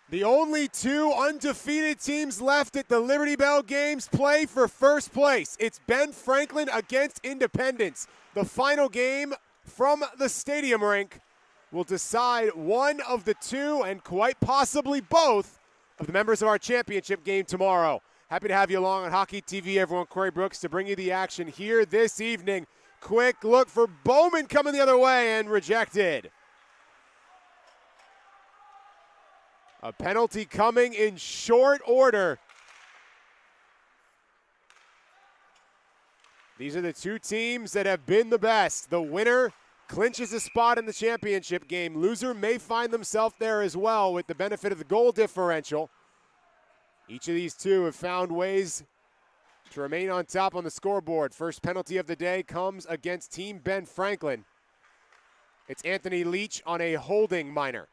The only two undefeated teams left at the Liberty Bell Games play for first place. It's Ben Franklin against Independence. The final game from the stadium rink will decide one of the two and quite possibly both of the members of our championship game tomorrow. Happy to have you along on Hockey TV, everyone. Corey Brooks to bring you the action here this evening. Quick look for Bowman coming the other way and rejected. A penalty coming in short order. These are the two teams that have been the best. The winner clinches a spot in the championship game. Loser may find themselves there as well with the benefit of the goal differential. Each of these two have found ways to remain on top on the scoreboard. First penalty of the day comes against Team Ben Franklin. It's Anthony Leach on a holding minor.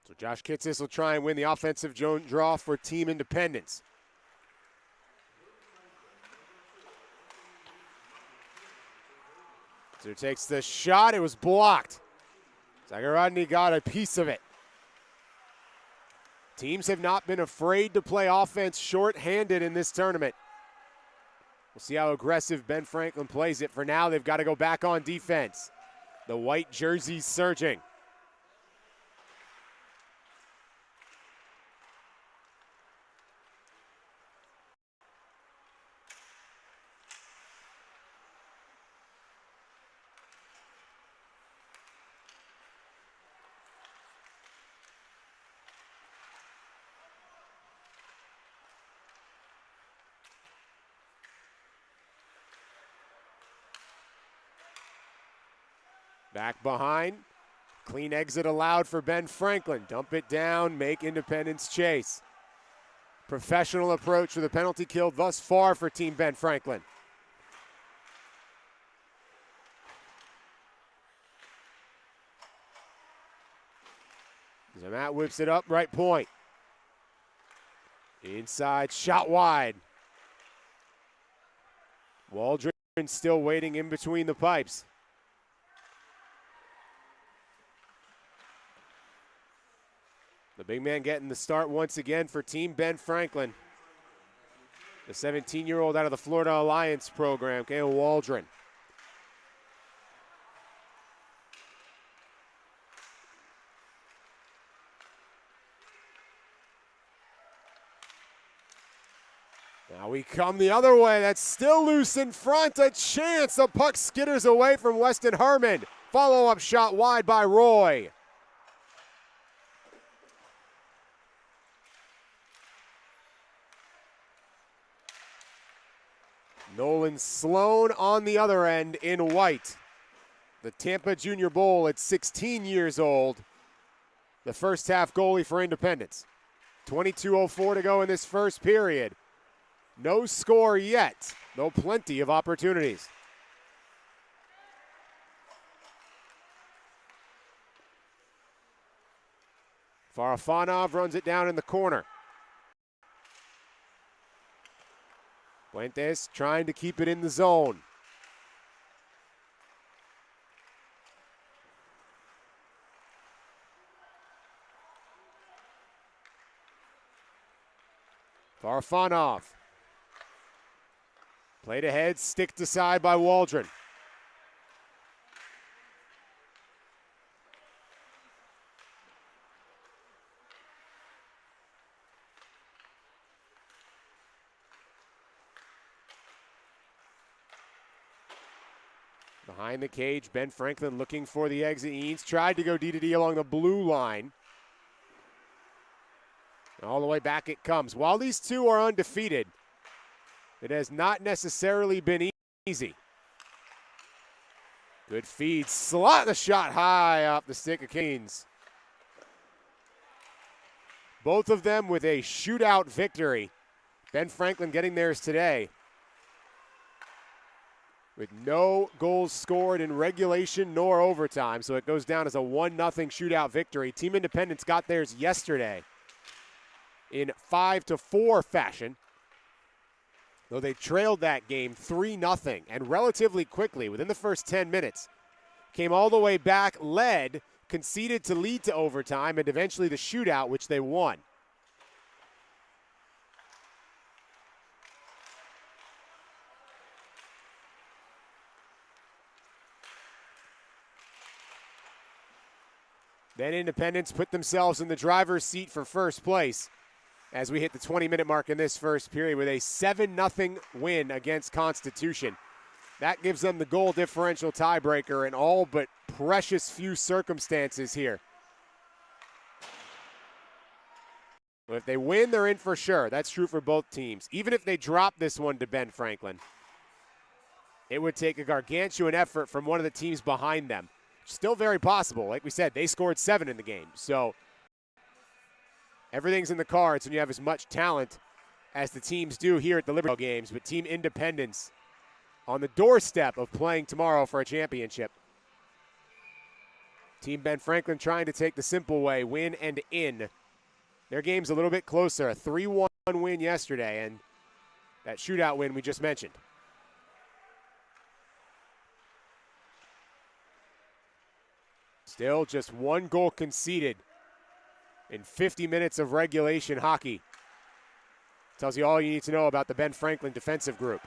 So Josh Kitsis will try and win the offensive draw for Team Independence. So takes the shot. It was blocked. Zagorodny got a piece of it. Teams have not been afraid to play offense short-handed in this tournament. We'll see how aggressive Ben Franklin plays it. For now, they've got to go back on defense. The white jerseys surging. Back behind. Clean exit allowed for Ben Franklin. Dump it down, make Independence chase. Professional approach for the penalty kill thus far for Team Ben Franklin. Matt whips it up, right point. Inside, shot wide. Waldron still waiting in between the pipes. The big man getting the start once again for Team Ben Franklin. The 17-year-old out of the Florida Alliance program, Kale Waldron. Now we come the other way. That's still loose in front. A chance. The puck skitters away from Weston Herman. Follow-up shot wide by Roy. Nolan Sloan on the other end in white. The Tampa Junior Bowl at 16 years old. The first half goalie for Independence. 22:04 to go in this first period. No score yet, though plenty of opportunities. Farafanov runs it down in the corner. Fuentes trying to keep it in the zone. Farafanov. Played ahead, sticked aside by Waldron. Behind the cage, Ben Franklin looking for the exit. Eanes tried to go D-to-D along the blue line. All the way back it comes. While these two are undefeated, it has not necessarily been easy. Good feed. Slot the shot high off the stick of Keynes. Both of them with a shootout victory. Ben Franklin getting theirs today. with no goals scored in regulation nor overtime. So it goes down as a 1-0 shootout victory. Team Independence got theirs yesterday in 5-4 fashion, though they trailed that game 3-0 and relatively quickly within the first 10 minutes. Came all the way back, led, conceded to lead to overtime, and eventually the shootout, which they won. Then Independence put themselves in the driver's seat for first place as we hit the 20-minute mark in this first period with a 7-0 win against Constitution. That gives them the goal differential tiebreaker in all but precious few circumstances here. Well, if they win, they're in for sure. That's true for both teams. Even if they drop this one to Ben Franklin, it would take a gargantuan effort from one of the teams behind them. Still very possible. Like we said, they scored 7 in the game. So everything's in the cards when you have as much talent as the teams do here at the Liberty Bell games. But Team Independence on the doorstep of playing tomorrow for a championship. Team Ben Franklin trying to take the simple way, win and in. Their game's a little bit closer, a 3-1 win yesterday, and that shootout win we just mentioned. Still just 1 goal conceded in 50 minutes of regulation hockey. Tells you all you need to know about the Ben Franklin defensive group.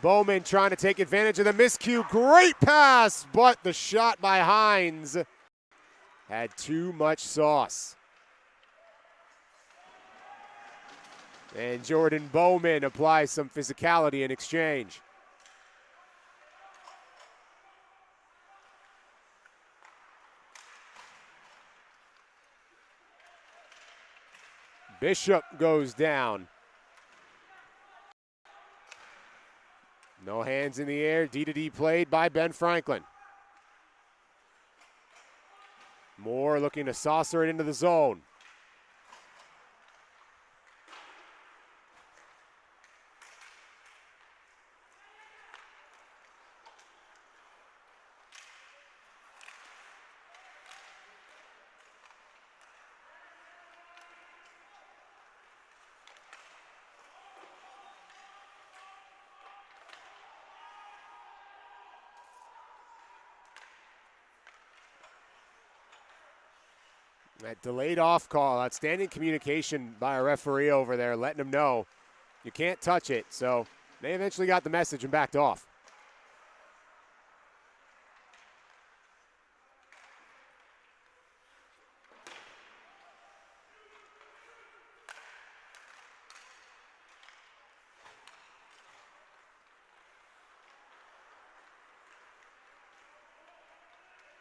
Bowman trying to take advantage of the miscue. Great pass, but the shot by Hines had too much sauce. And Jordan Bowman applies some physicality in exchange. Bishop goes down. No hands in the air. D-to-D played by Ben Franklin. Moore looking to saucer it into the zone. That delayed off call, outstanding communication by a referee over there, letting him know you can't touch it. So they eventually got the message and backed off.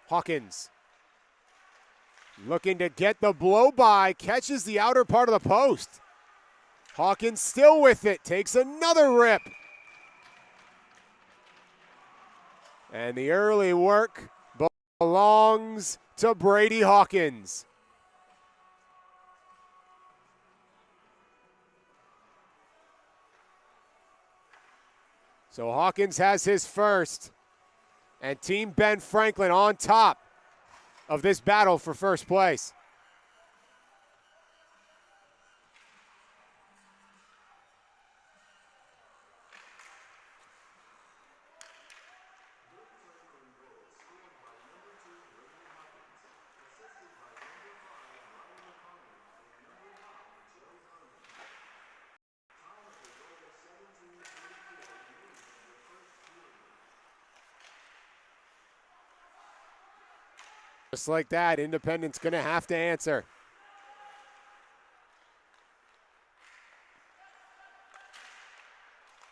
Hawkins looking to get the blow by, catches the outer part of the post. Hawkins still with it, takes another rip. And the early work belongs to Brady Hawkins. So Hawkins has his first, and Team Ben Franklin on top of this battle for first place. Just like that, Independence gonna have to answer.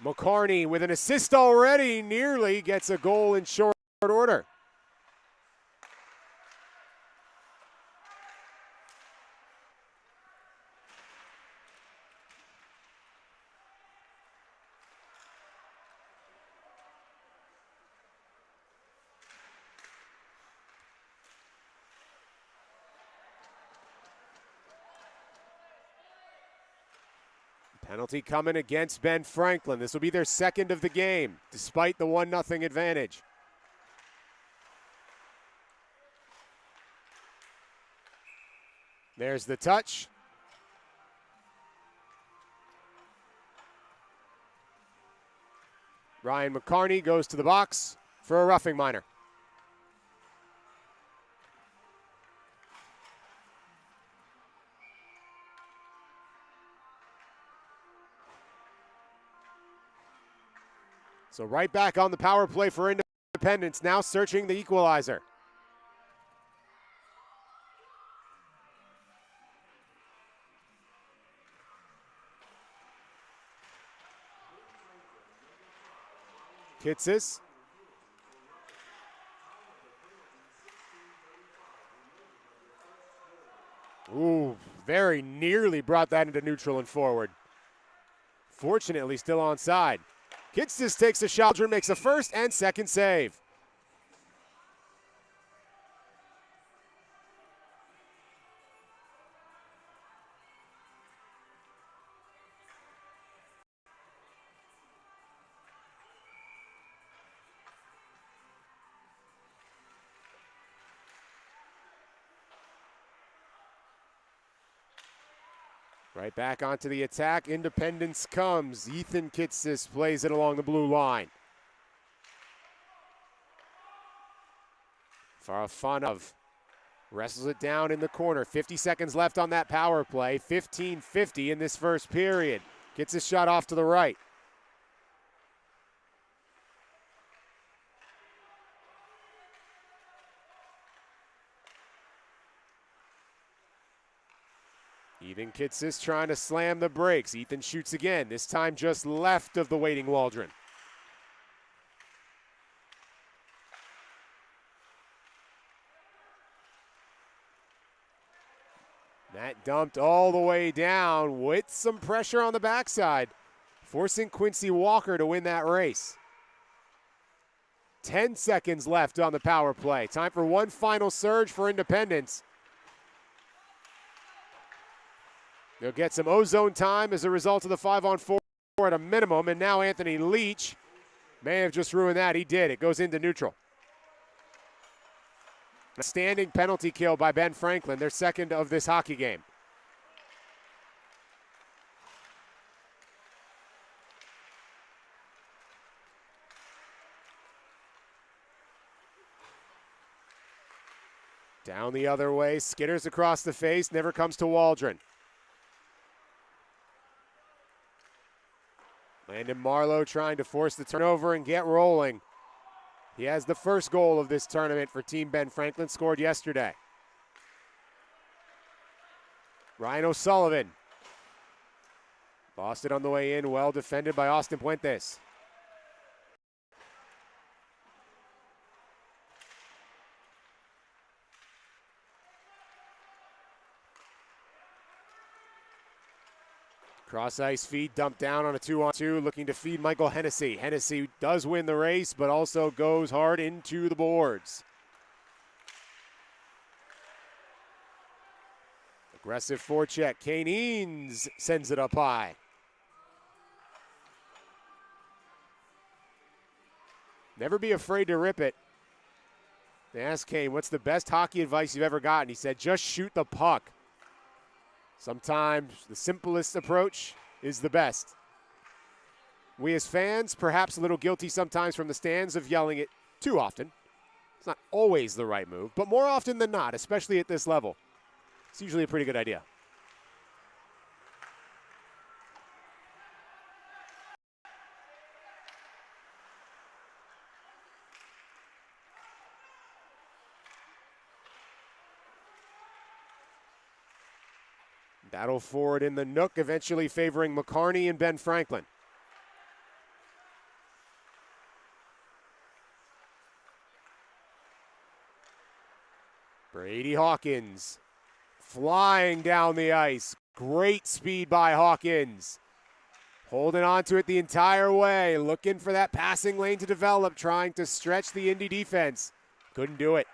McCarney with an assist already, nearly gets a goal in short order. Penalty coming against Ben Franklin. This will be their second of the game, despite the 1-0 advantage. There's the touch. Ryan McCarney goes to the box for a roughing minor. So right back on the power play for Independence, now searching the equalizer. Kitsis. Ooh, very nearly brought that into neutral and forward. Fortunately, still onside. Kitsis takes a shot and makes a first and second save. Right back onto the attack. Independence comes. Ethan Kitsis plays it along the blue line. Farafanov wrestles it down in the corner. 50 seconds left on that power play. 15:50 in this first period. Gets his shot off to the right. Ethan Kitsis trying to slam the brakes. Ethan shoots again, this time just left of the waiting Waldron. That dumped all the way down with some pressure on the backside, forcing Quincy Walker to win that race. 10 seconds left on the power play. Time for one final surge for Independence. They'll get some ozone time as a result of the 5-on-4 at a minimum, and now Anthony Leach may have just ruined that. He did. It goes into neutral. A standing penalty kill by Ben Franklin, their second of this hockey game. Down the other way, skitters across the face, never comes to Waldron. Landon Marlowe trying to force the turnover and get rolling. He has the first goal of this tournament for Team Ben Franklin, scored yesterday. Ryan O'Sullivan. Lost it on the way in, well defended by Austin Puentes. Cross ice feed dumped down on a 2-on-2, looking to feed Michael Hennessy. Hennessy does win the race, but also goes hard into the boards. Aggressive forecheck. Kane Eanes sends it up high. Never be afraid to rip it. They asked Kane, what's the best hockey advice you've ever gotten? He said, just shoot the puck. Sometimes the simplest approach is the best. We as fans, perhaps a little guilty sometimes from the stands of yelling it too often. It's not always the right move, but more often than not, especially at this level, it's usually a pretty good idea. Battle forward in the nook, eventually favoring McCarney and Ben Franklin. Brady Hawkins flying down the ice. Great speed by Hawkins. Holding on to it the entire way, looking for that passing lane to develop, trying to stretch the Indy defense. Couldn't do it.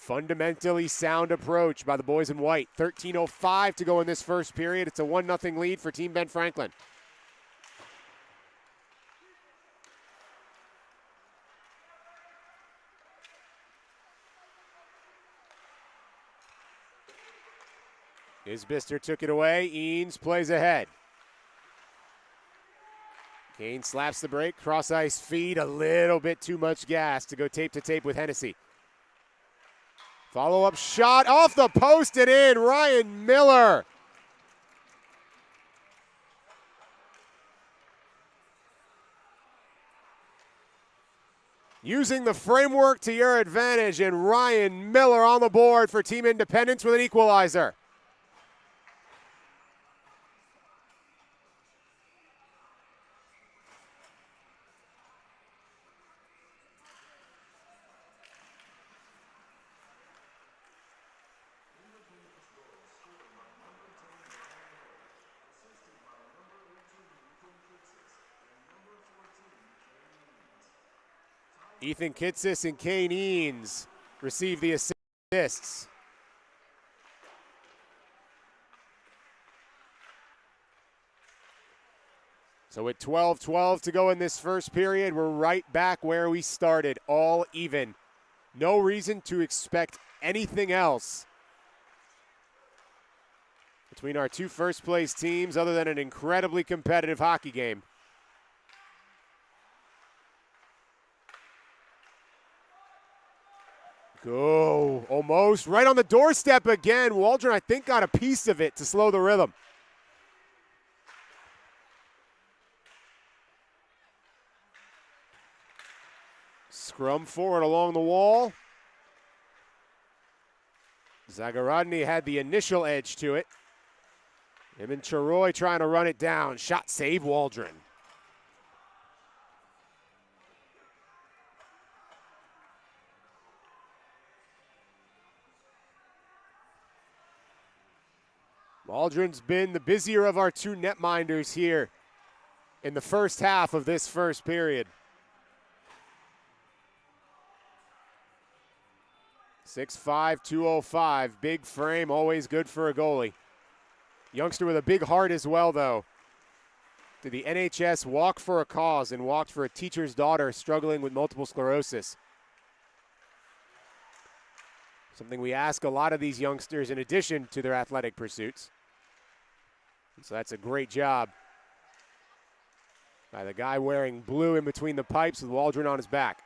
Fundamentally sound approach by the boys in white. 13:05 to go in this first period. It's a 1-0 lead for Team Ben Franklin. Isbister took it away. Eanes plays ahead. Kane slaps the break. Cross ice feed. A little bit too much gas to go tape to tape with Hennessy. Follow-up shot off the post and in. Ryan Miller. Using the framework to your advantage, and Ryan Miller on the board for Team Independence with an equalizer. Ethan Kitsis and Kane Eanes receive the assists. So with 12-12 to go in this first period, we're right back where we started, all even. No reason to expect anything else between our two first-place teams other than an incredibly competitive hockey game. Go, almost right on the doorstep again. Waldron, I think, got a piece of it to slow the rhythm. Scrum forward along the wall. Zagarodny had the initial edge to it. Him and Charoy trying to run it down. Shot save Waldron. Waldron's been the busier of our two netminders here in the first half of this first period. 6'5", 205, big frame, always good for a goalie. Youngster with a big heart as well, though. Did the NHS walk for a cause and walked for a teacher's daughter struggling with multiple sclerosis. Something we ask a lot of these youngsters in addition to their athletic pursuits. So that's a great job by the guy wearing blue in between the pipes with Waldron on his back.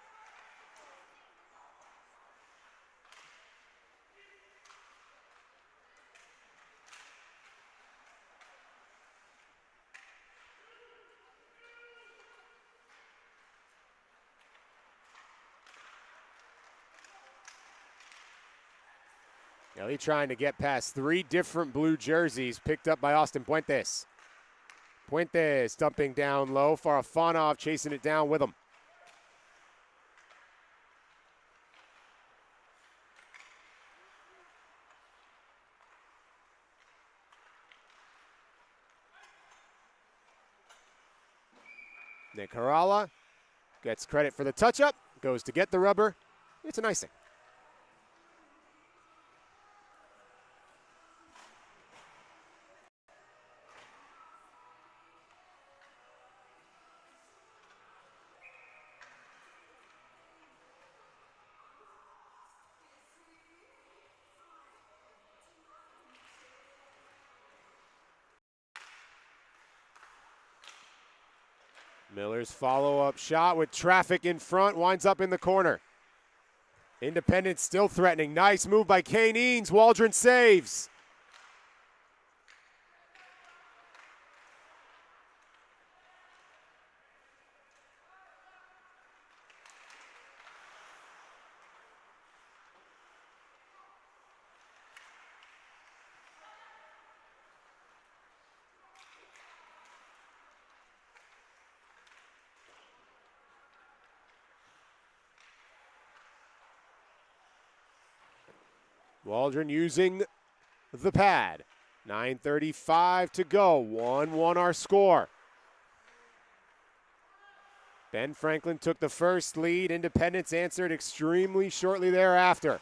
Ellie trying to get past three different blue jerseys picked up by Austin Puentes. Puentes dumping down low. Farafanov chasing it down with him. Nick Harala gets credit for the touch-up, goes to get the rubber. It's an icing. Miller's follow-up shot with traffic in front, winds up in the corner. Independence still threatening. Nice move by Kane Eanes. Waldron saves. Waldron using the pad. 9:35 to go. 1-1 our score. Ben Franklin took the first lead. Independence answered extremely shortly thereafter.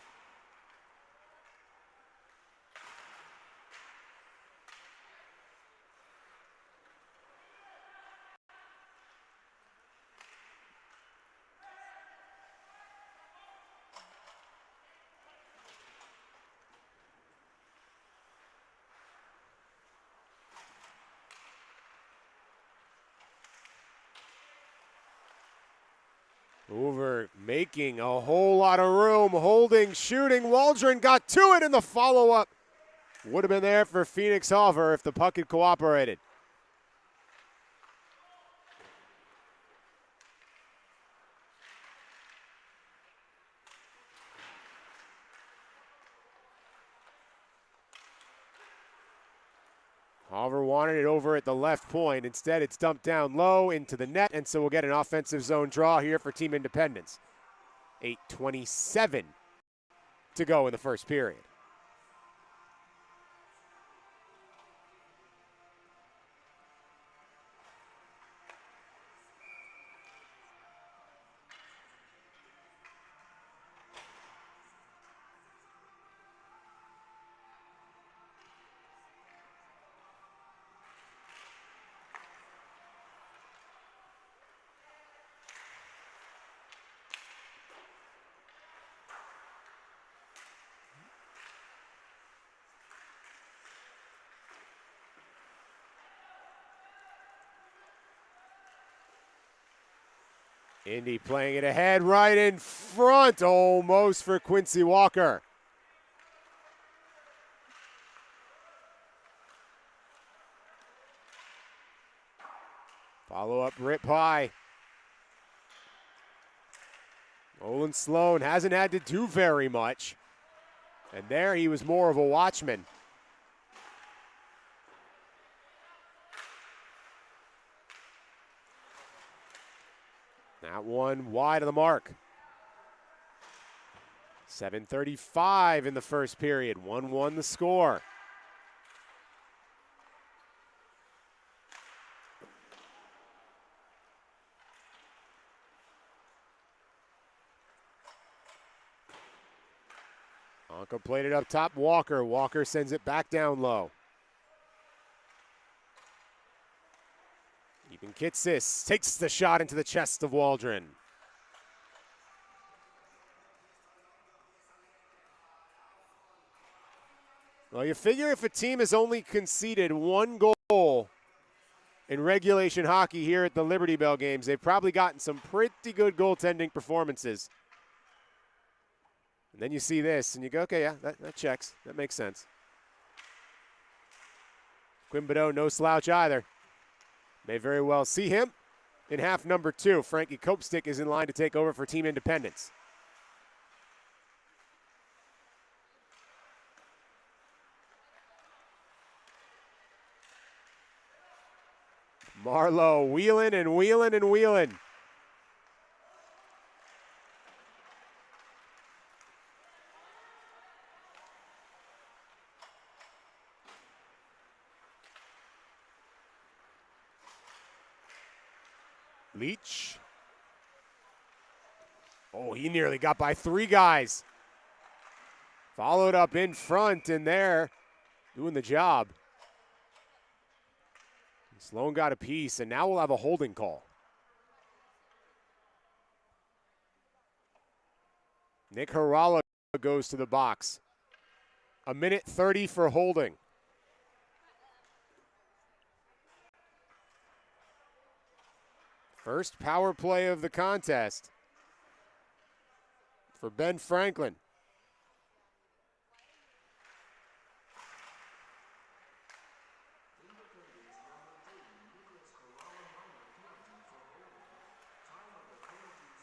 Hoover making a whole lot of room, holding, shooting. Waldron got to it in the follow-up. Would have been there for Phoenix Hoffer if the puck had cooperated. Hoffer wanted it over at the left point. Instead, it's dumped down low into the net, and so we'll get an offensive zone draw here for Team Independence. 8:27 to go in the first period. Indy playing it ahead, right in front, almost for Quincy Walker. Follow-up rip high. Olin Sloan hasn't had to do very much. And there he was more of a watchman. That one wide of the mark. 7:35 in the first period. 1-1 the score. Anka played it up top. Walker. Walker sends it back down low. Even Kitsis takes the shot into the chest of Waldron. Well, you figure if a team has only conceded one goal in regulation hockey here at the Liberty Bell games, they've probably gotten some pretty good goaltending performances. And then you see this, and you go, okay, yeah, that checks. That makes sense. Quinn Badeau, no slouch either. May very well see him in half number 2. Frankie Kopstick is in line to take over for Team Independence. Marlowe wheeling and wheeling and wheeling. Leach. Oh, he nearly got by 3 guys. Followed up in front, and there, doing the job. Sloan got a piece, and now we'll have a holding call. Nick Harala goes to the box. 1:30 for holding. First power play of the contest for Ben Franklin.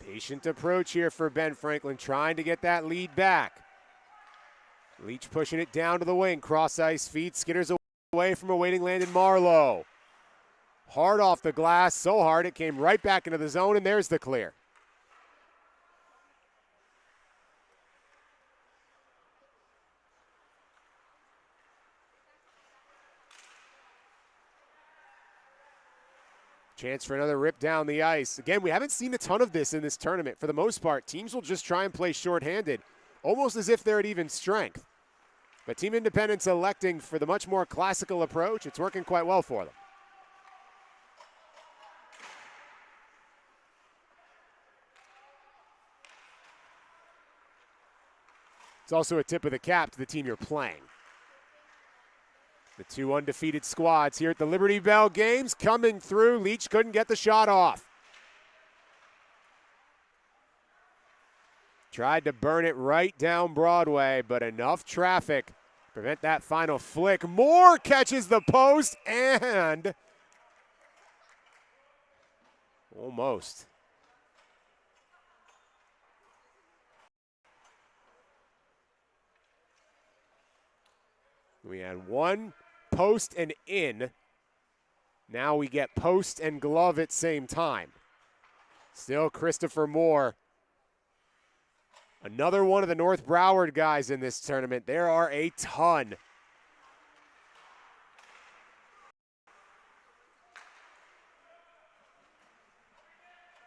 Patient approach here for Ben Franklin, trying to get that lead back. Leach pushing it down to the wing, cross ice feed, skitters away from a waiting Landon Marlowe. Hard off the glass, so hard it came right back into the zone, and there's the clear. Chance for another rip down the ice. Again, we haven't seen a ton of this in this tournament. For the most part, teams will just try and play shorthanded, almost as if they're at even strength. But Team Independence electing for the much more classical approach. It's working quite well for them. It's also a tip of the cap to the team you're playing. The 2 undefeated squads here at the Liberty Bell games coming through. Leach couldn't get the shot off. Tried to burn it right down Broadway, but enough traffic. Prevent that final flick. Moore catches the post and almost. We had one post and in. Now we get post and glove at same time. Still Christopher Moore. Another one of the North Broward guys in this tournament. There are a ton.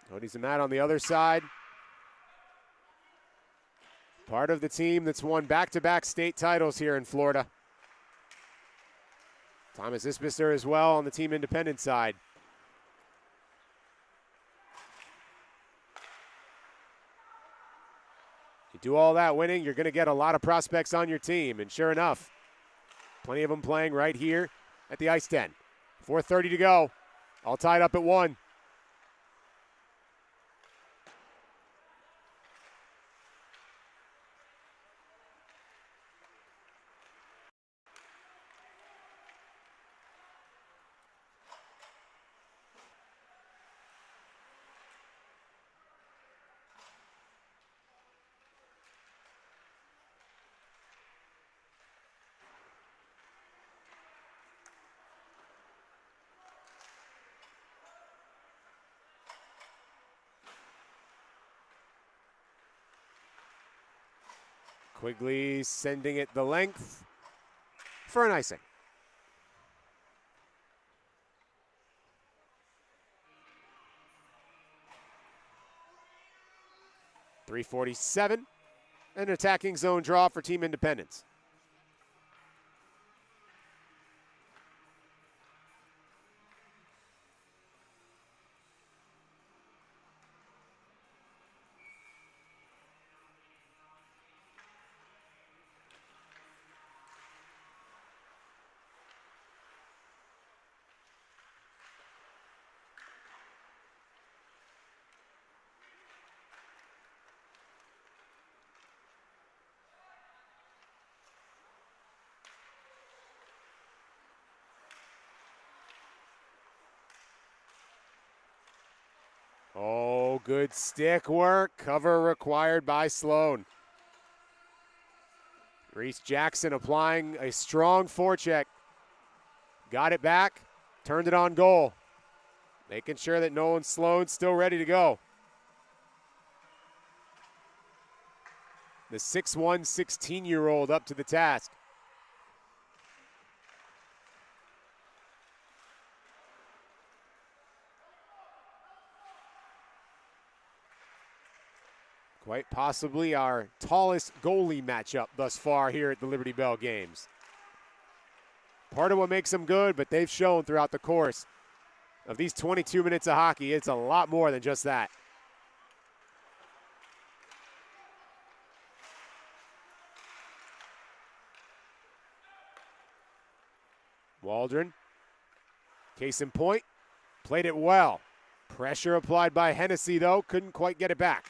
Cody's Matt on the other side. Part of the team that's won back-to-back state titles here in Florida. Thomas Isbister as well on the team independent side. You do all that winning, you're going to get a lot of prospects on your team. And sure enough, plenty of them playing right here at the Ice Den. 4:30 to go. All tied up at 1. Quigley sending it the length for an icing. .347, an attacking zone draw for Team Independence. Oh, good stick work. Cover required by Sloan. Reese Jackson applying a strong forecheck. Got it back, turned it on goal. Making sure that Nolan Sloan's still ready to go. The 6'1", 16-year-old up to the task. Quite possibly our tallest goalie matchup thus far here at the Liberty Bell Games. Part of what makes them good, but they've shown throughout the course of these 22 minutes of hockey, it's a lot more than just that. Waldron, case in point, played it well. Pressure applied by Hennessy, though, couldn't quite get it back.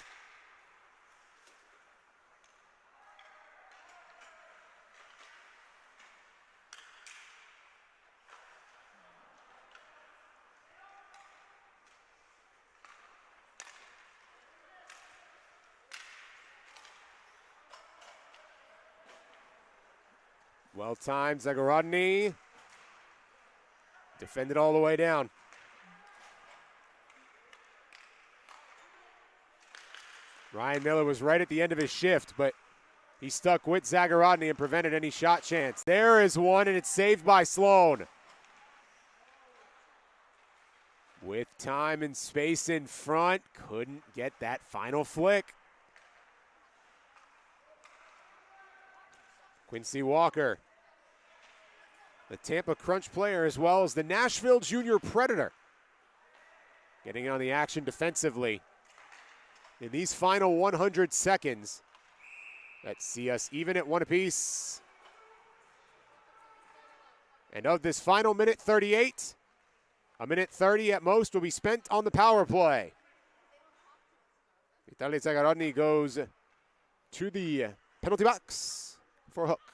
Well timed, Zagorodny. Defended all the way down. Ryan Miller was right at the end of his shift, but he stuck with Zagorodny and prevented any shot chance. There is one, and it's saved by Sloan. With time and space in front, couldn't get that final flick. Quincy Walker, the Tampa Crunch player, as well as the Nashville Junior Predator, getting on the action defensively in these final 100 seconds. Let's see us even at 1 apiece. And of this final minute 38, a minute 30 at most will be spent on the power play. Vitaly Zagorodny goes to the penalty box for a hook.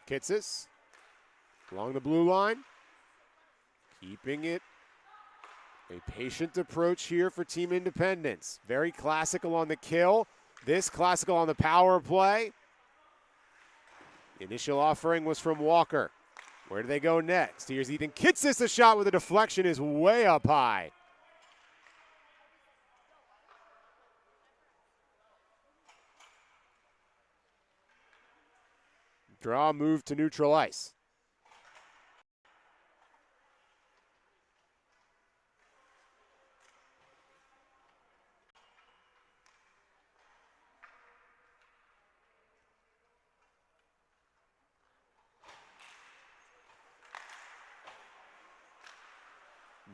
Kitsis along the blue line, keeping it a patient approach here for Team Independence. Very classical on the kill, this classical on the power play. The initial offering was from Walker. Where do they go next? Here's Ethan Kitsis, a shot with a deflection is way up high. Draw move to neutral ice.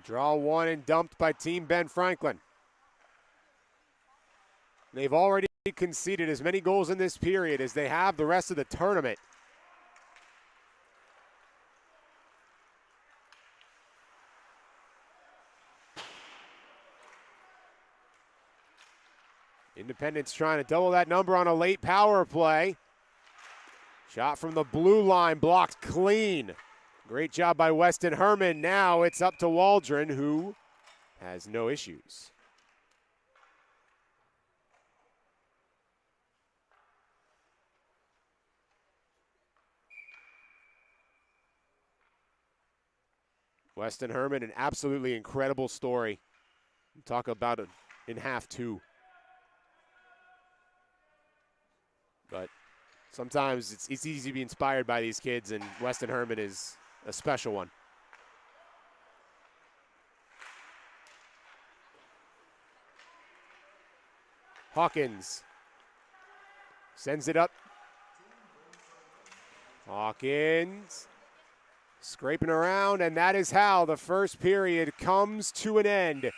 Draw one and dumped by Team Ben Franklin. They've already conceded as many goals in this period as they have the rest of the tournament. Independence trying to double that number on a late power play. Shot from the blue line, blocked clean. Great job by Weston Herman. Now it's up to Waldron, who has no issues. Weston Herman, an absolutely incredible story. Talk about it in half two. But sometimes it's easy to be inspired by these kids, and Weston Herman is a special one. Hawkins sends it up. Hawkins scraping around, and that is how the first period comes to an end.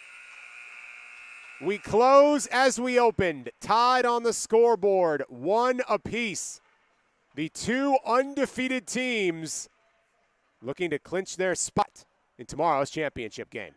We close as we opened, tied on the scoreboard, 1 apiece. The two undefeated teams looking to clinch their spot in tomorrow's championship game.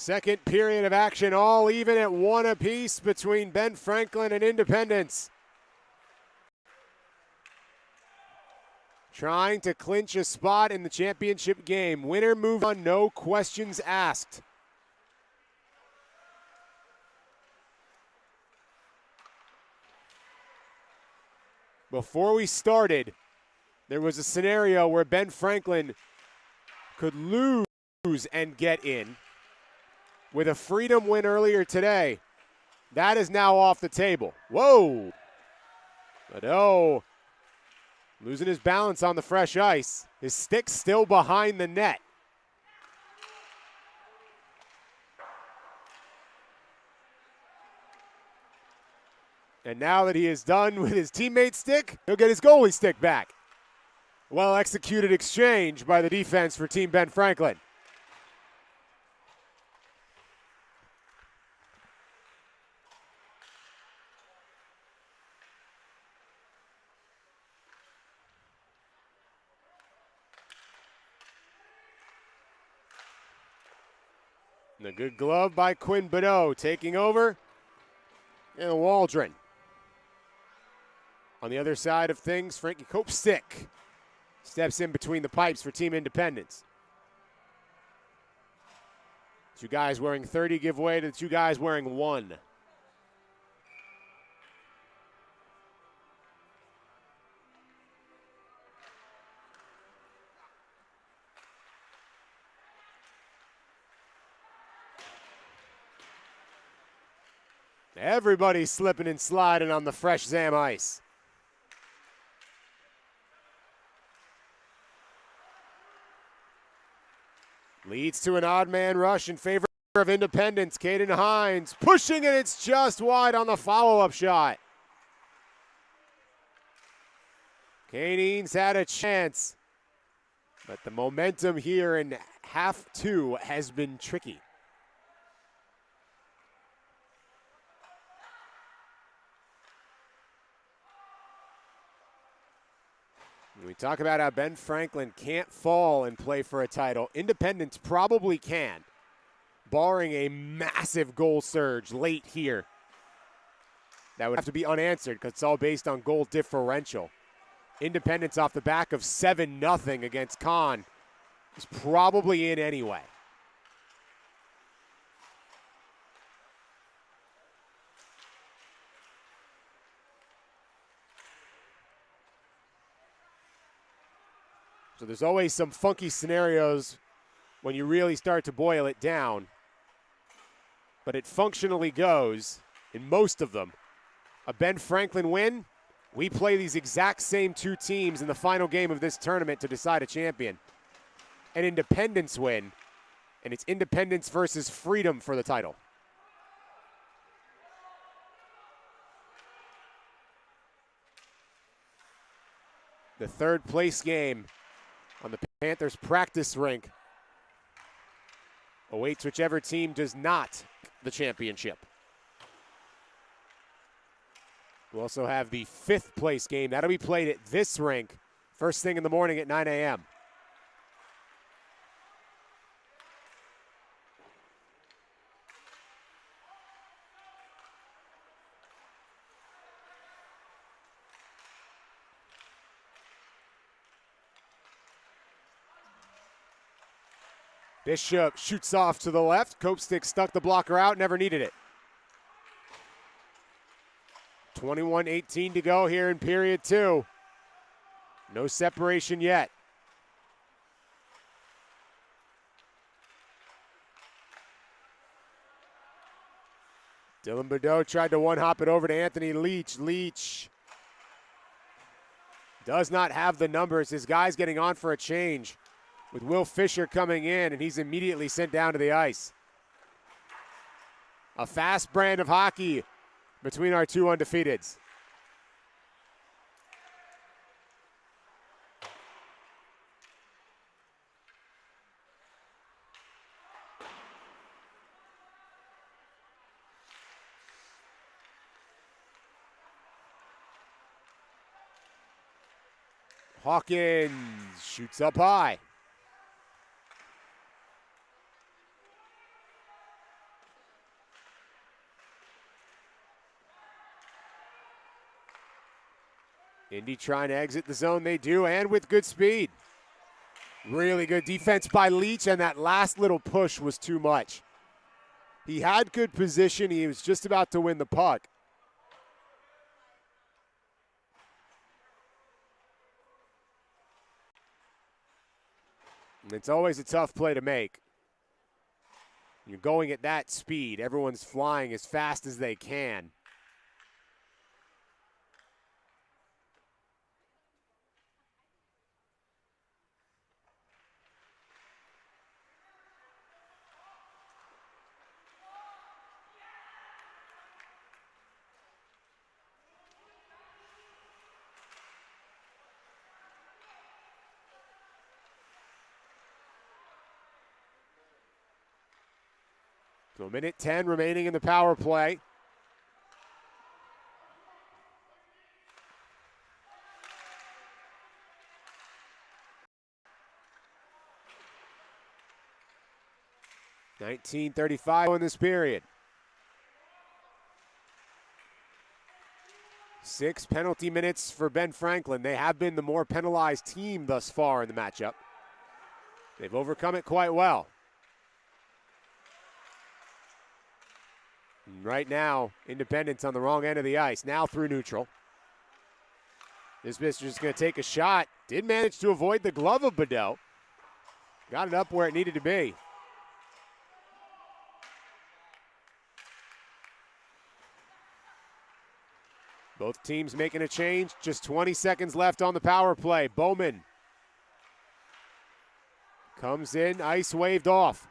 Second period of action, all even at 1 apiece between Ben Franklin and Independence. Trying to clinch a spot in the championship game. Winner move on, no questions asked. Before we started, there was a scenario where Ben Franklin could lose and get in. With a freedom win earlier today, that is now off the table. Whoa! But oh, losing his balance on the fresh ice. His stick's still behind the net. And now that he is done with his teammate's stick, he'll get his goalie stick back. Well executed exchange by the defense for Team Ben Franklin. And a good glove by Quinn Bonneau taking over. And Waldron. On the other side of things, Frankie Kopstick steps in between the pipes for Team Independence. Two guys wearing 30 give way to the two guys wearing 1. Everybody's slipping and sliding on the fresh Zam ice. Leads to an odd man rush in favor of Independence. Caden Hines pushing, and it's just wide on the follow-up shot. Canine's had a chance, but the momentum here in half 2 has been tricky. We talk about how Ben Franklin can't fall and play for a title. Independence probably can, barring a massive goal surge late here. That would have to be unanswered because it's all based on goal differential. Independence off the back of 7-0 against Con is probably in anyway. So there's always some funky scenarios when you really start to boil it down. But it functionally goes, in most of them, a Ben Franklin win, we play these exact same 2 teams in the final game of this tournament to decide a champion. An Independence win, and it's Independence versus Freedom for the title. The third place game on the Panthers practice rink awaits whichever team does not the championship. We'll also have the 5th place game. That'll be played at this rink first thing in the morning at 9 a.m. Bishop shoots off to the left. Kopstick stuck the blocker out, never needed it. 21-18 to go here in period 2. No separation yet. Dylan Bordeaux tried to one-hop it over to Anthony Leach. Leach does not have the numbers. His guy's getting on for a change, with Will Fisher coming in, and he's immediately sent down to the ice. A fast brand of hockey between our 2 undefeateds. Hawkins shoots up high. Indy trying to exit the zone, they do, and with good speed. Really good defense by Leach, and that last little push was too much. He had good position. He was just about to win the puck. It's always a tough play to make. You're going at that speed. Everyone's flying as fast as they can. So 1:10 remaining in the power play. .1935 in this period. 6 penalty minutes for Ben Franklin. They have been the more penalized team thus far in the matchup. They've overcome it quite well. And right now, Independence on the wrong end of the ice. Now through neutral. This Mister is going to take a shot. Did manage to avoid the glove of Bedell. Got it up where it needed to be. Both teams making a change. Just 20 seconds left on the power play. Bowman comes in, ice waved off.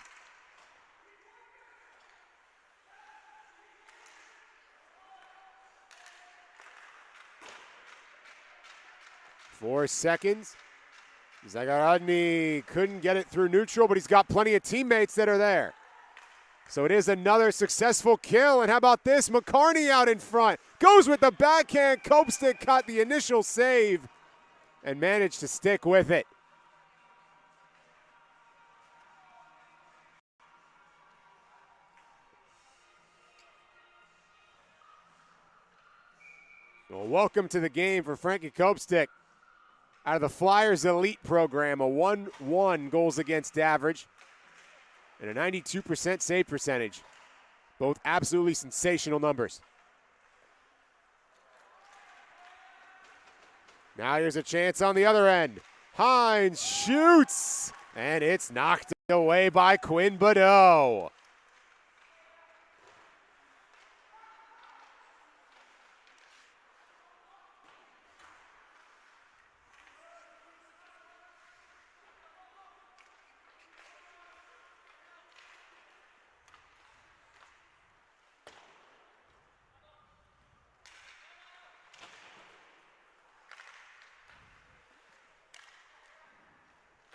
Four seconds. Zagorodny couldn't get it through neutral, but he's got plenty of teammates that are there. So it is another successful kill. And how about this? McCarney out in front. Goes with the backhand. Copestick caught the initial save and managed to stick with it. Well, welcome to the game for Frankie Copestick. Out of the Flyers Elite program, a 1-1 goals against average and a 92% save percentage. Both absolutely sensational numbers. Now here's a chance on the other end. Hines shoots, and it's knocked away by Quinn Badeau.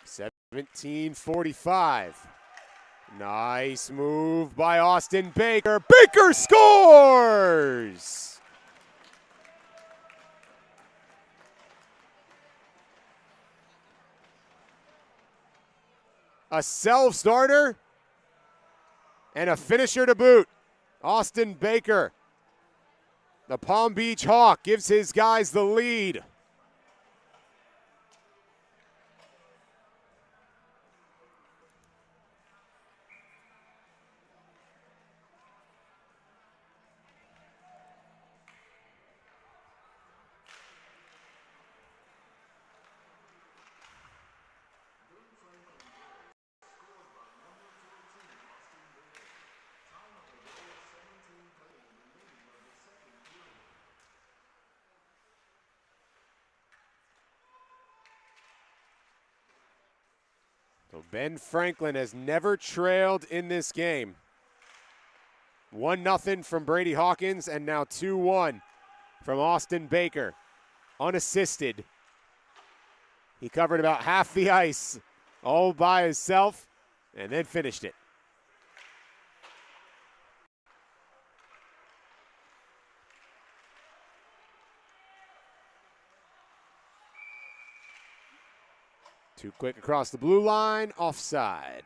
$17:45. Nice move by Austin Baker. Baker scores! A self-starter and a finisher to boot. Austin Baker, the Palm Beach Hawk, gives his guys the lead. So Ben Franklin has never trailed in this game. 1-0 from Brady Hawkins, and now 2-1 from Austin Baker. Unassisted. He covered about half the ice all by himself and then finished it. Too quick across the blue line, offside.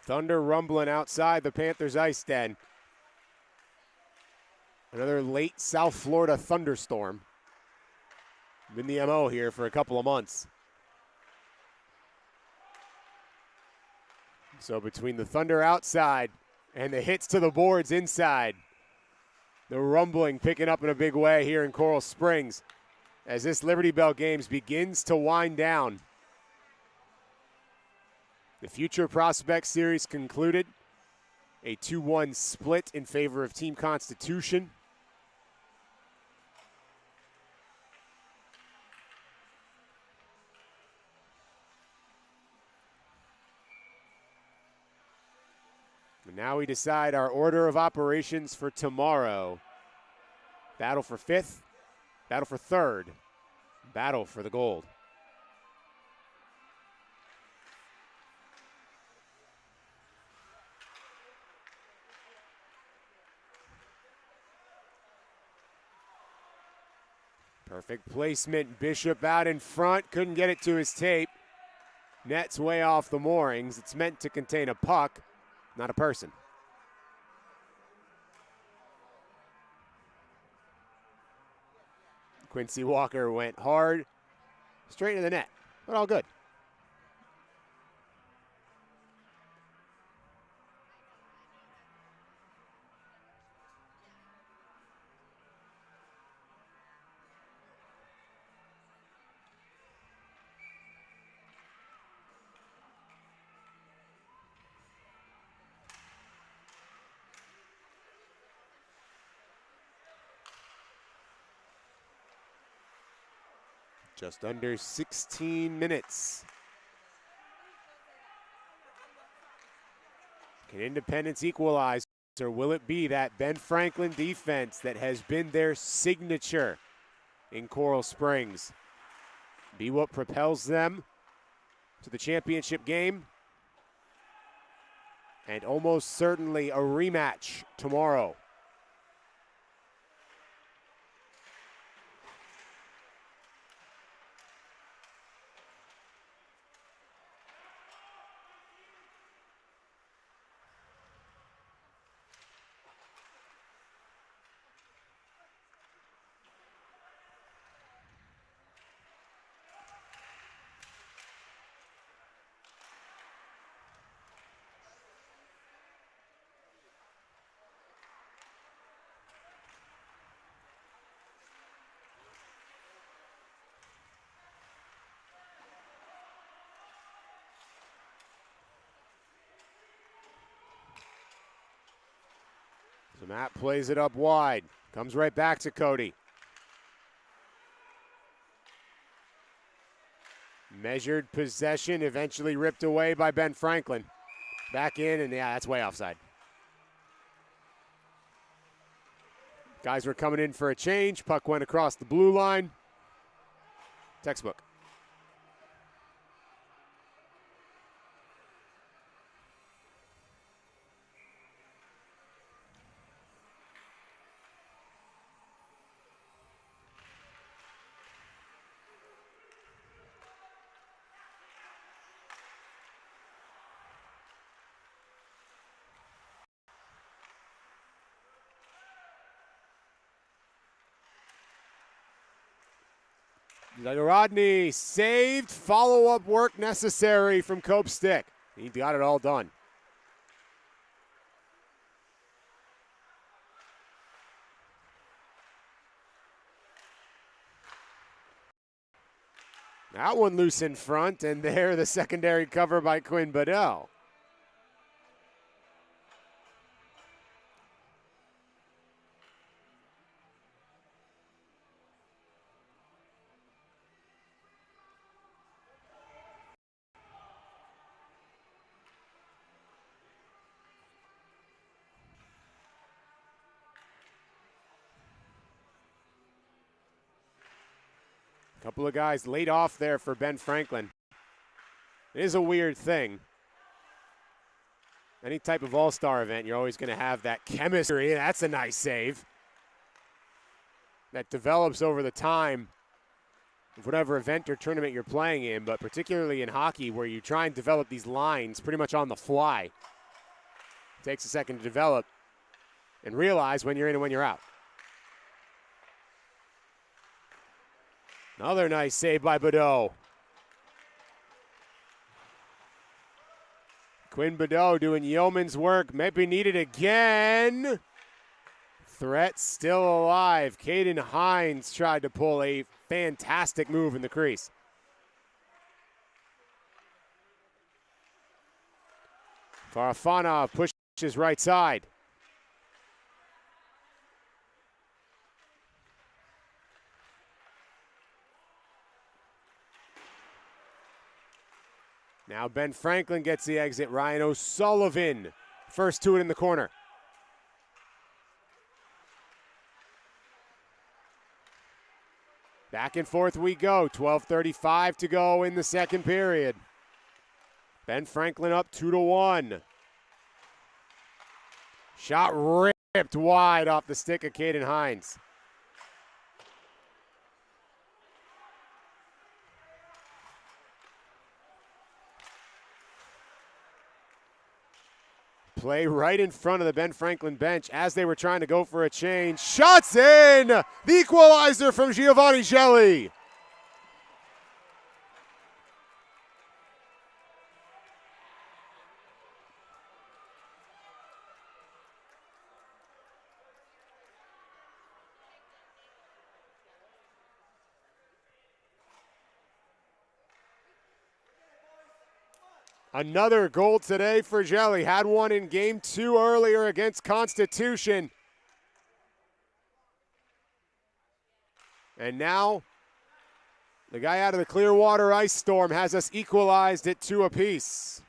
Thunder rumbling outside the Panthers ice den. Another late South Florida thunderstorm. Been the MO here for a couple of months. So between the Thunder outside and the hits to the boards inside, the rumbling picking up in a big way here in Coral Springs as this Liberty Bell Games begins to wind down. The Future Prospect Series concluded. A 2-1 split in favor of Team Constitution. And now we decide our order of operations for tomorrow. Battle for 5th, battle for 3rd, battle for the gold. Perfect placement, Bishop out in front, couldn't get it to his tape. Net's way off the moorings. It's meant to contain a puck, not a person. Quincy Walker went hard, straight into the net, but all good. Just under 16 minutes. Can Independence equalize, or will it be that Ben Franklin defense that has been their signature in Coral Springs? Be what propels them to the championship game, and almost certainly a rematch tomorrow. So Matt plays it up wide. Comes right back to Cody. Measured possession, eventually ripped away by Ben Franklin. Back in, and yeah, that's way offside. Guys were coming in for a change. Puck went across the blue line. Textbook. Rodney saved, follow-up work necessary from Cope Stick. He got it all done. That one loose in front, and there the secondary cover by Quinn Bedell. Couple of guys laid off there for Ben Franklin. It is a weird thing. Any type of all-star event, you're always going to have that chemistry. That's a nice save. That develops over the time of whatever event or tournament you're playing in, but particularly in hockey where you try and develop these lines pretty much on the fly. Takes a second to develop and realize when you're in and when you're out. Another nice save by Badeau. Quinn Badeau doing yeoman's work. Maybe needed again. Threat still alive. Caden Hines tried to pull a fantastic move in the crease. Farafanov pushes right side. Now Ben Franklin gets the exit. Ryan O'Sullivan, first to it in the corner. Back and forth we go. 12:35 to go in the second period. Ben Franklin up 2-1. Shot ripped wide off the stick of Caden Hines. Play right in front of the Ben Franklin bench as they were trying to go for a change. Shots in! The equalizer from Giovanni Gelli. Another goal today for Gelli. Had one in game 2 earlier against Constitution. And now, the guy out of the Clearwater Ice Storm has us equalized at 2 apiece.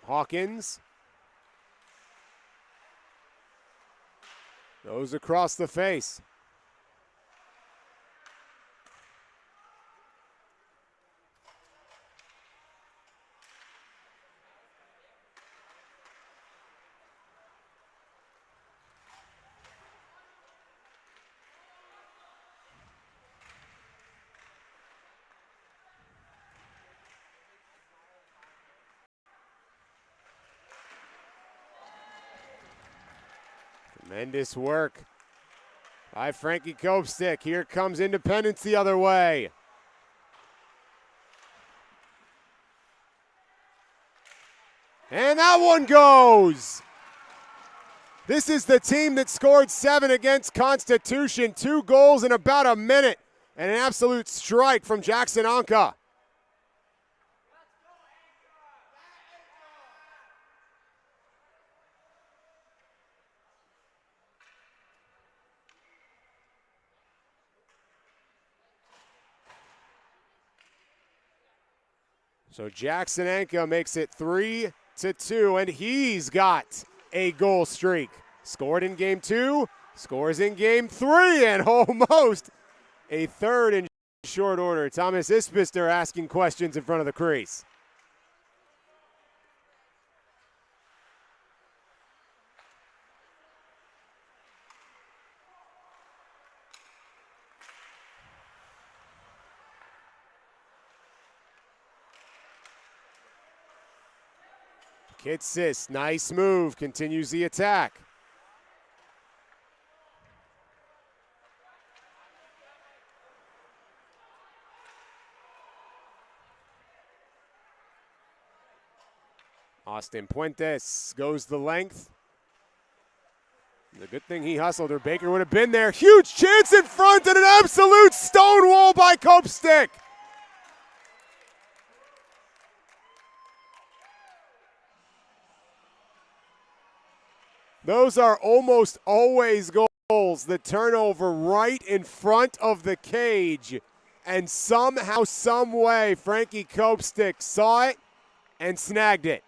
Hawkins goes across the face. Tremendous work by Frankie Kopstick. Here comes Independence the other way. And that one goes. This is the team that scored 7 against Constitution. 2 goals in about a minute. And an absolute strike from Jackson Anka. So Jackson Anka makes it 3-2, and he's got a goal streak. Scored in game 2, scores in game 3, and almost a third in short order. Thomas Ispister asking questions in front of the crease. Kitsis, nice move, continues the attack. Austin Puentes goes the length. The good thing he hustled, or Baker would have been there. Huge chance in front and an absolute stonewall by Kopstick. Those are almost always goals. The turnover right in front of the cage. And somehow, some way, Frankie Kopstick saw it and snagged it.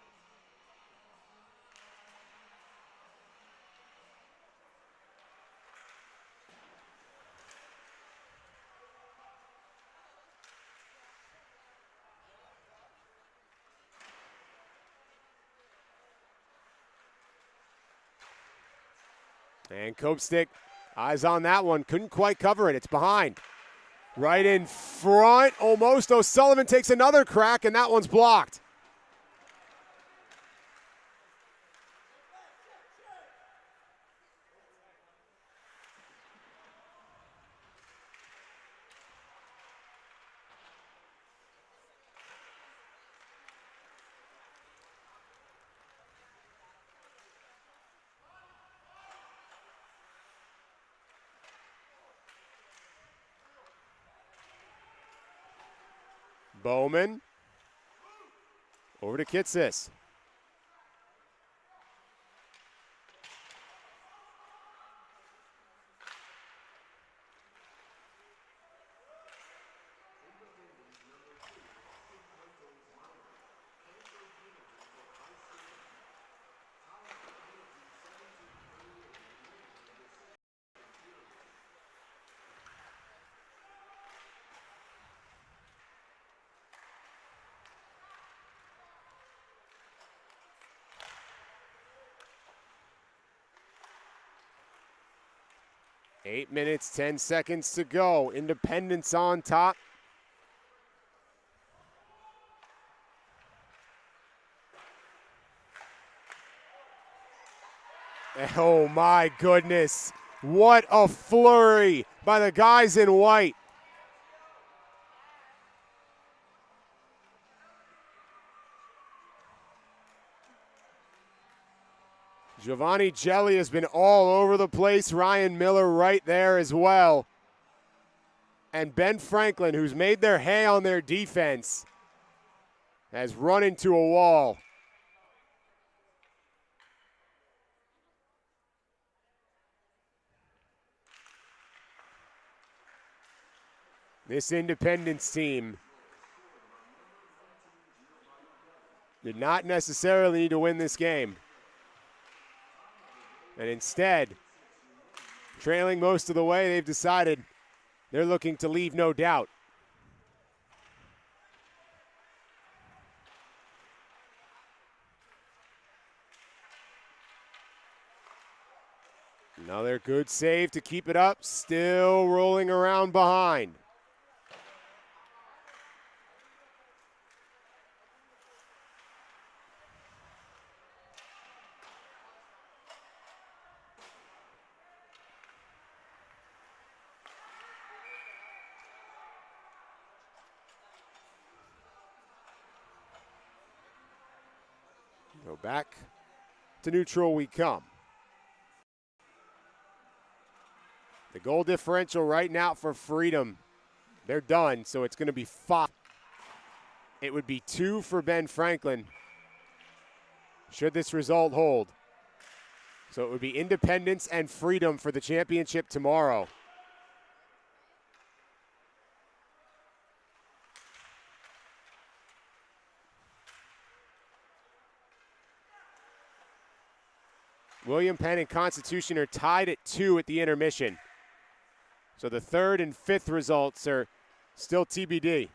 And Kopstick, eyes on that one, couldn't quite cover it, it's behind. Right in front, almost. O'Sullivan takes another crack, and that one's blocked. Bowman. Over to Kitsis. Eight minutes, 10 seconds to go. Independence on top. Oh my goodness. What a flurry by the guys in white. Giovanni Gelli has been all over the place. Ryan Miller right there as well. And Ben Franklin, who's made their hay on their defense, has run into a wall. This Independence team did not necessarily need to win this game. And instead, trailing most of the way, they've decided they're looking to leave no doubt. Another good save to keep it up, still rolling around behind. Go back to neutral we come. The goal differential right now for Freedom, they're done, so it's going to be 5. It would be 2 for Ben Franklin should this result hold. So it would be Independence and Freedom for the championship tomorrow. William Penn and Constitution are tied at 2 at the intermission. So the 3rd and 5th results are still TBD.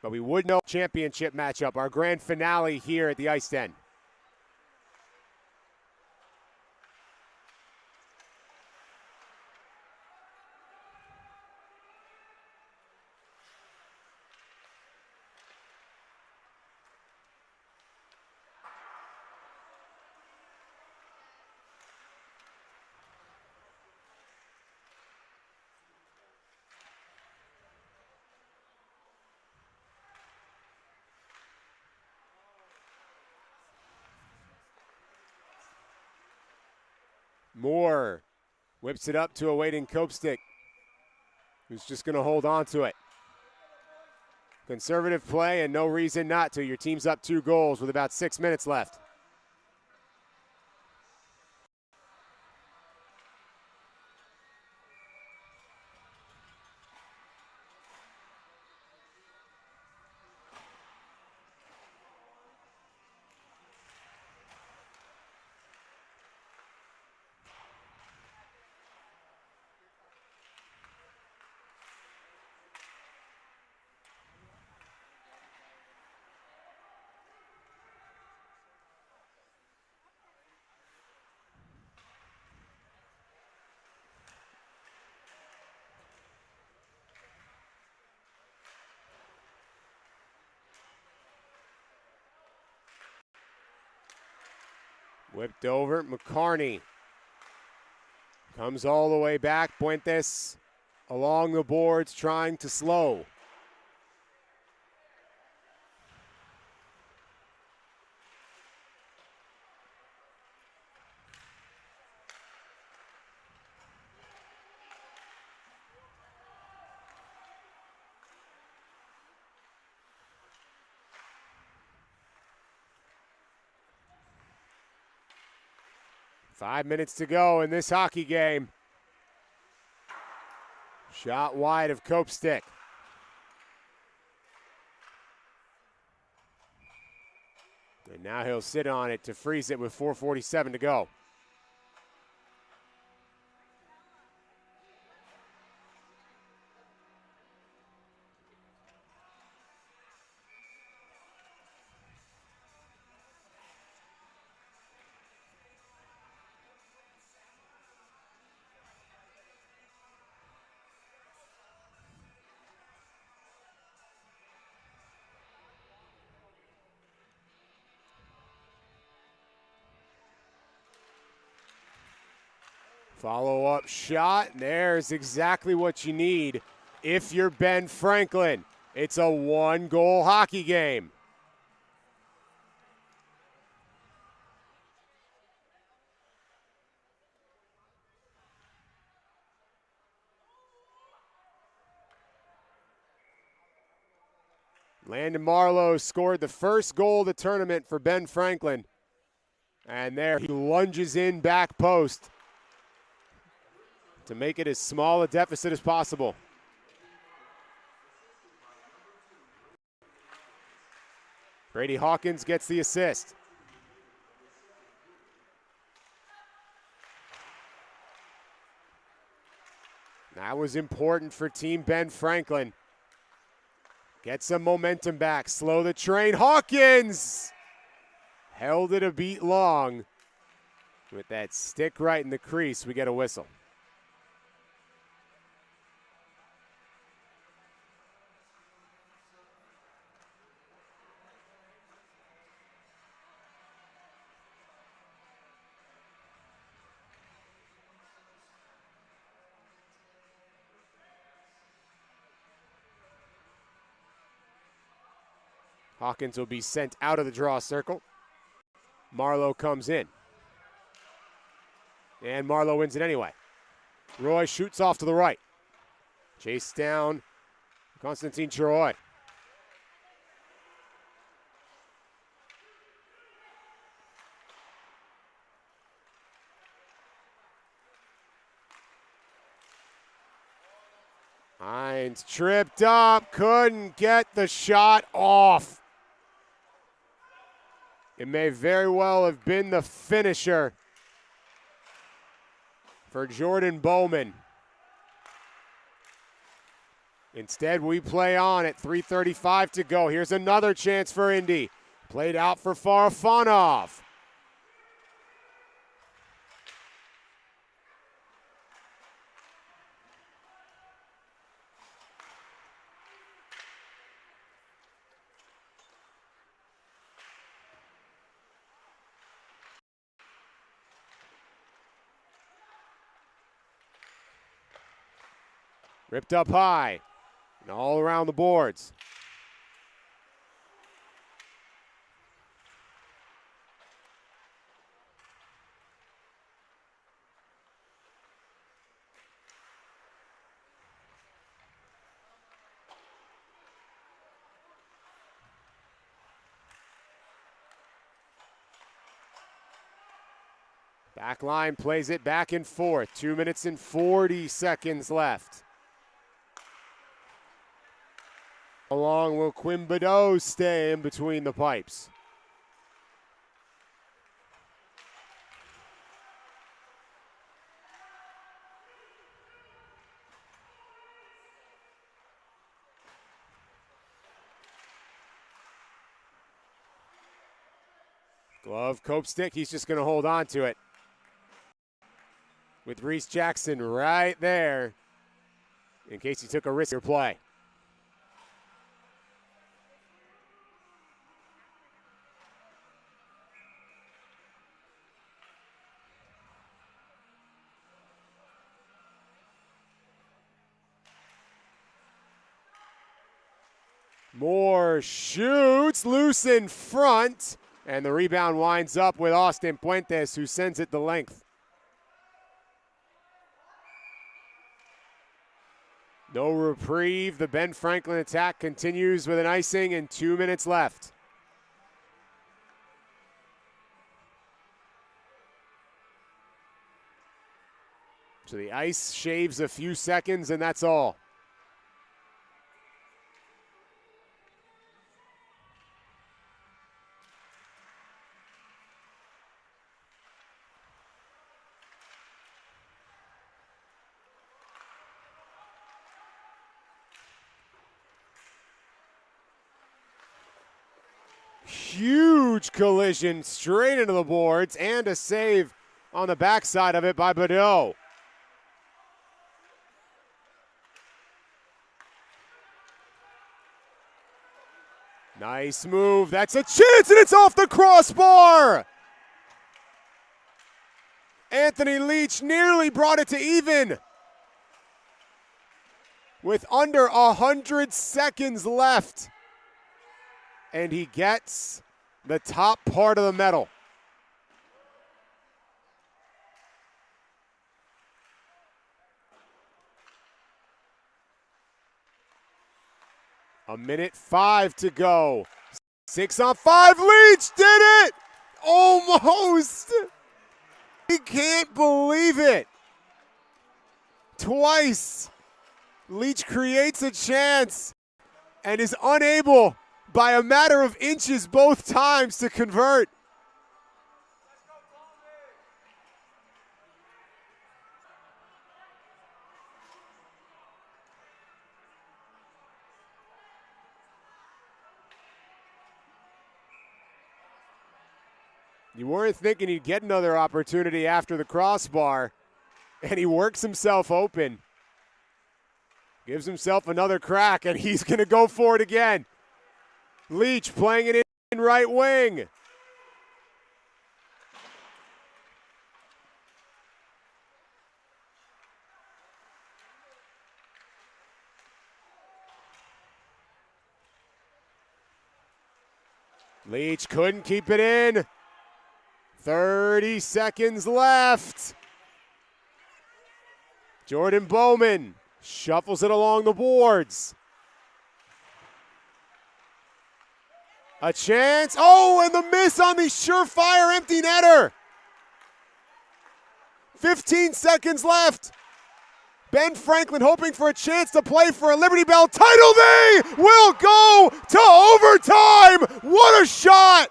But we would know championship matchup, our grand finale here at the Ice Den. Moore whips it up to a waiting Kopstick, who's just going to hold on to it. Conservative play and no reason not to. Your team's up 2 goals with about 6 minutes left. Whipped over, McCarney. Comes all the way back, Puentes along the boards trying to slow. Five minutes to go in this hockey game. Shot wide of Copestick. And now he'll sit on it to freeze it with 4:47 to go. Follow-up shot, and there's exactly what you need if you're Ben Franklin. It's a one-goal hockey game. Landon Marlowe scored the first goal of the tournament for Ben Franklin. And there he lunges in back post to make it as small a deficit as possible. Brady Hawkins gets the assist. That was important for Team Ben Franklin. Get some momentum back, slow the train. Hawkins held it a beat long. With that stick right in the crease, we get a whistle. Hawkins will be sent out of the draw circle. Marlowe comes in. And Marlowe wins it anyway. Roy shoots off to the right. Chase down Constantine Troy. Hines tripped up, couldn't get the shot off. It may very well have been the finisher for Jordan Bowman. Instead, we play on at 3:35 to go. Here's another chance for Indy. Played out for Farafanov. Ripped up high and all around the boards. Back line plays it back and forth. 2 minutes and 40 seconds left. Along will Quimbedeau stay in between the pipes. Glove, Cope stick, he's just going to hold on to it. With Reese Jackson right there in case he took a riskier play. Moore shoots, loose in front, and the rebound winds up with Austin Puentes, who sends it the length. No reprieve. The Ben Franklin attack continues with an icing and 2 minutes left. So the ice shaves a few seconds, and that's all. Huge collision straight into the boards, and a save on the backside of it by Badeau. Nice move. That's a chance, and it's off the crossbar. Anthony Leach nearly brought it to even with under 100 seconds left. And he gets the top part of the medal. A minute 5 to go. 6 on 5, Leach did it! Almost! He can't believe it. Twice, Leach creates a chance and is unable by a matter of inches both times to convert. You weren't thinking he'd get another opportunity after the crossbar, and he works himself open. Gives himself another crack, and he's going to go for it again. Leach playing it in right wing. Leach couldn't keep it in. 30 seconds left. Jordan Bowman shuffles it along the boards. A chance. Oh, and the miss on the surefire empty netter. 15 seconds left. Ben Franklin hoping for a chance to play for a Liberty Bell title. They will go to overtime. What a shot.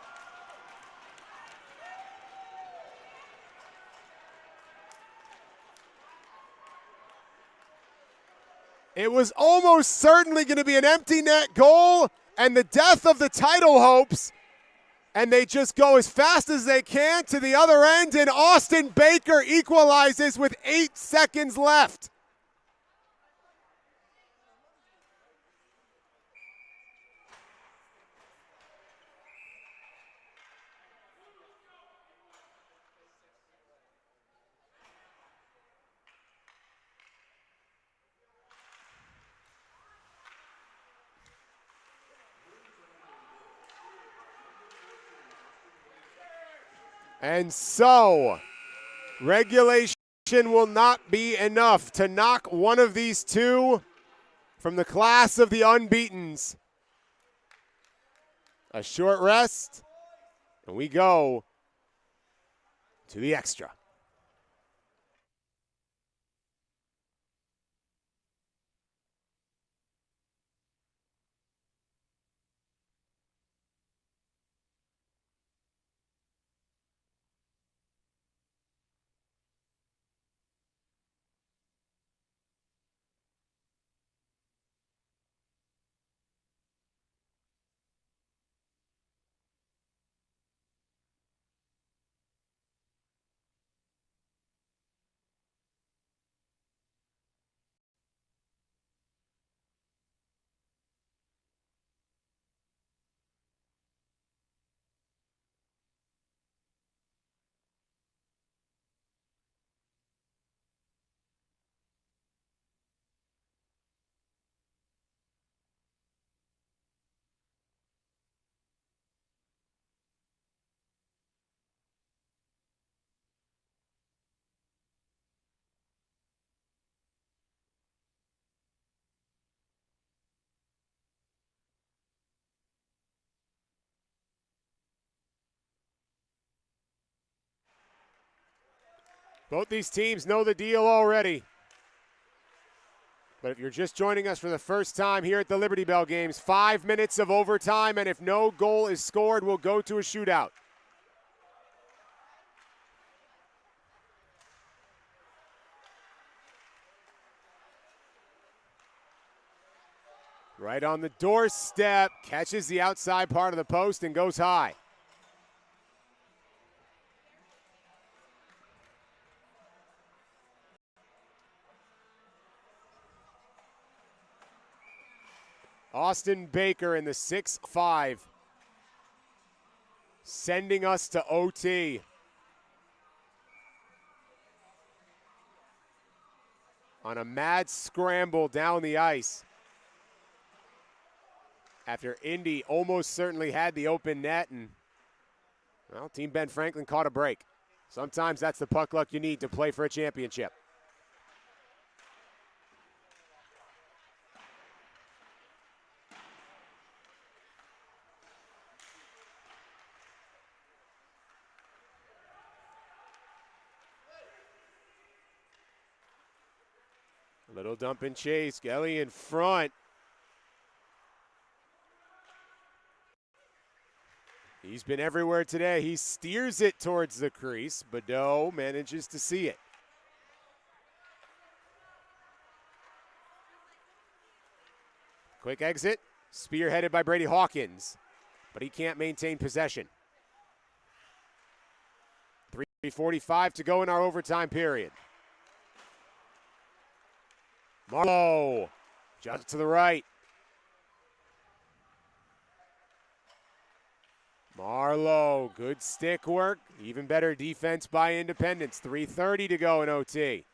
It was almost certainly going to be an empty net goal and the death of the title hopes. And they just go as fast as they can to the other end, and Austin Baker equalizes with 8 seconds left. And so, regulation will not be enough to knock one of these two from the class of the unbeatens. A short rest, and we go to the extra. Both these teams know the deal already. But if you're just joining us for the first time here at the Liberty Bell games, 5 minutes of overtime, and if no goal is scored, we'll go to a shootout. Right on the doorstep, catches the outside part of the post and goes high. Austin Baker in the 6-5, sending us to OT. On a mad scramble down the ice. After Indy almost certainly had the open net, and, well, Team Ben Franklin caught a break. Sometimes that's the puck luck you need to play for a championship. Little dump and chase. Gelly in front. He's been everywhere today. He steers it towards the crease. Badeau manages to see it. Quick exit. Spearheaded by Brady Hawkins. But he can't maintain possession. 3:45 to go in our overtime period. Marlowe, just to the right. Marlowe, good stick work. Even better defense by Independence. 3:30 to go in OT.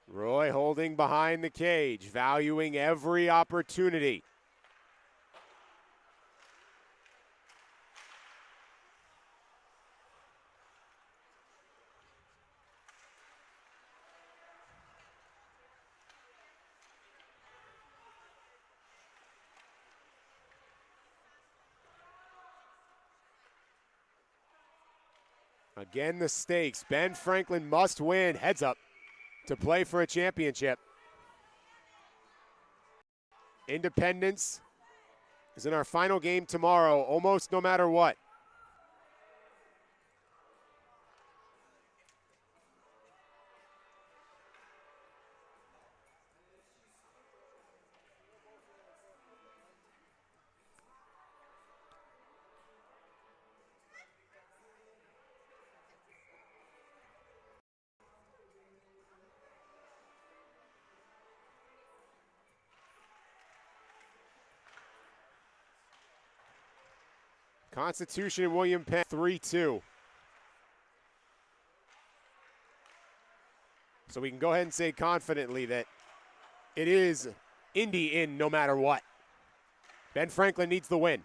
Roy holding behind the cage, valuing every opportunity. Again, the stakes. Ben Franklin must win. Heads up to play for a championship. Independence is in our final game tomorrow, almost no matter what. Constitution and William Penn 3-2. So we can go ahead and say confidently that it is Indy in no matter what. Ben Franklin needs the win.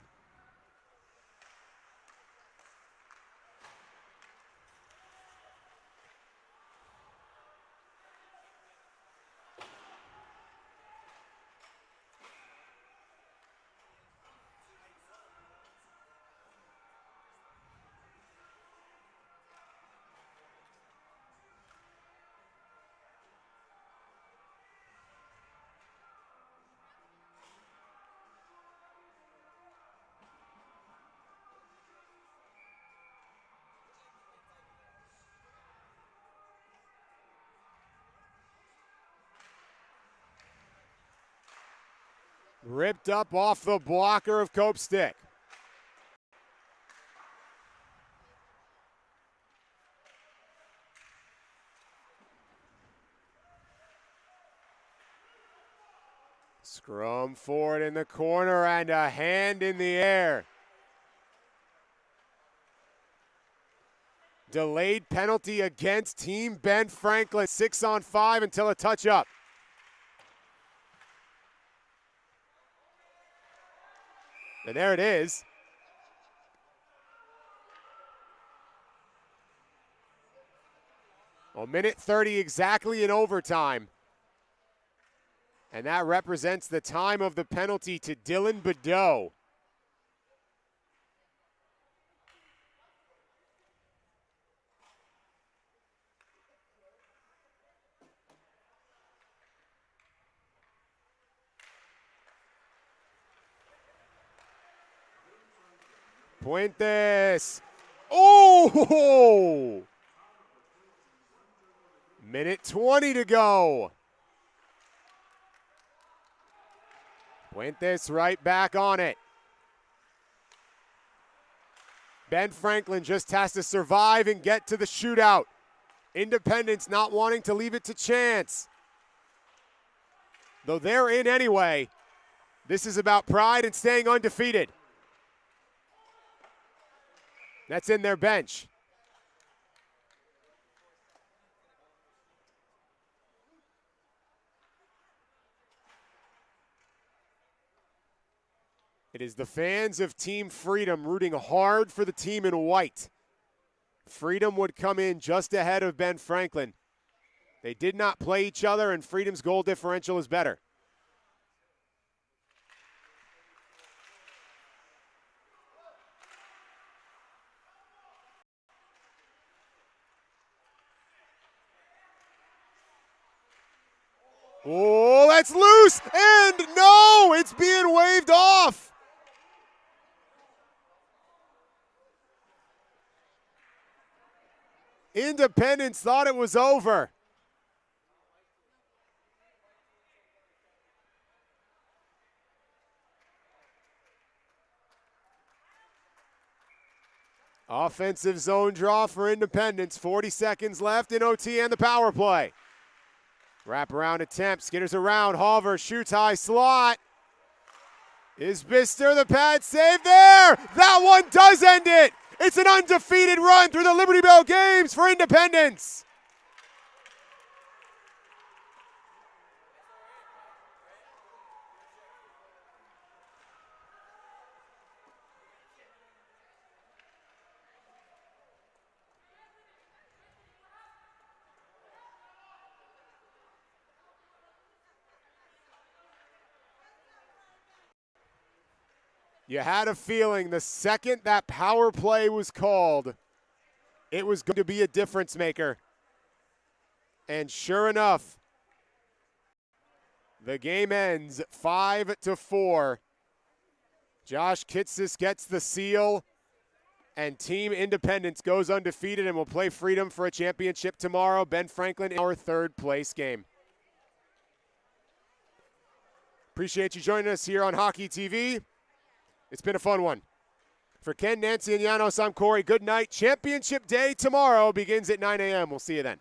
Ripped up off the blocker of Cope Stick. Scrum forward in the corner and a hand in the air. Delayed penalty against Team Ben Franklin. 6-on-5 until a touch up. And there it is. A minute 30 exactly in overtime. And that represents the time of the penalty to Dylan Bedeau. Puentes. Oh! Minute 20 to go. Puentes right back on it. Ben Franklin just has to survive and get to the shootout. Independence not wanting to leave it to chance. Though they're in anyway, this is about pride and staying undefeated. That's in their bench. It is the fans of Team Freedom rooting hard for the team in white. Freedom would come in just ahead of Ben Franklin. They did not play each other, and Freedom's goal differential is better. Oh, that's loose, and no, it's being waved off. Independence thought it was over. Offensive zone draw for Independence. 40 seconds left in OT and the power play. Wraparound attempt, skitters around, Halver shoots high slot. Is Bister the pad save there? That one does end it. It's an undefeated run through the Liberty Bell Games for Independence. You had a feeling the second that power play was called, it was going to be a difference maker. And sure enough, the game ends 5-4. Josh Kitsis gets the seal, and Team Independence goes undefeated and will play Freedom for a championship tomorrow. Ben Franklin in our third place game. Appreciate you joining us here on Hockey TV. It's been a fun one. For Ken, Nancy, and Janos, I'm Corey. Good night. Championship day tomorrow begins at 9 a.m. We'll see you then.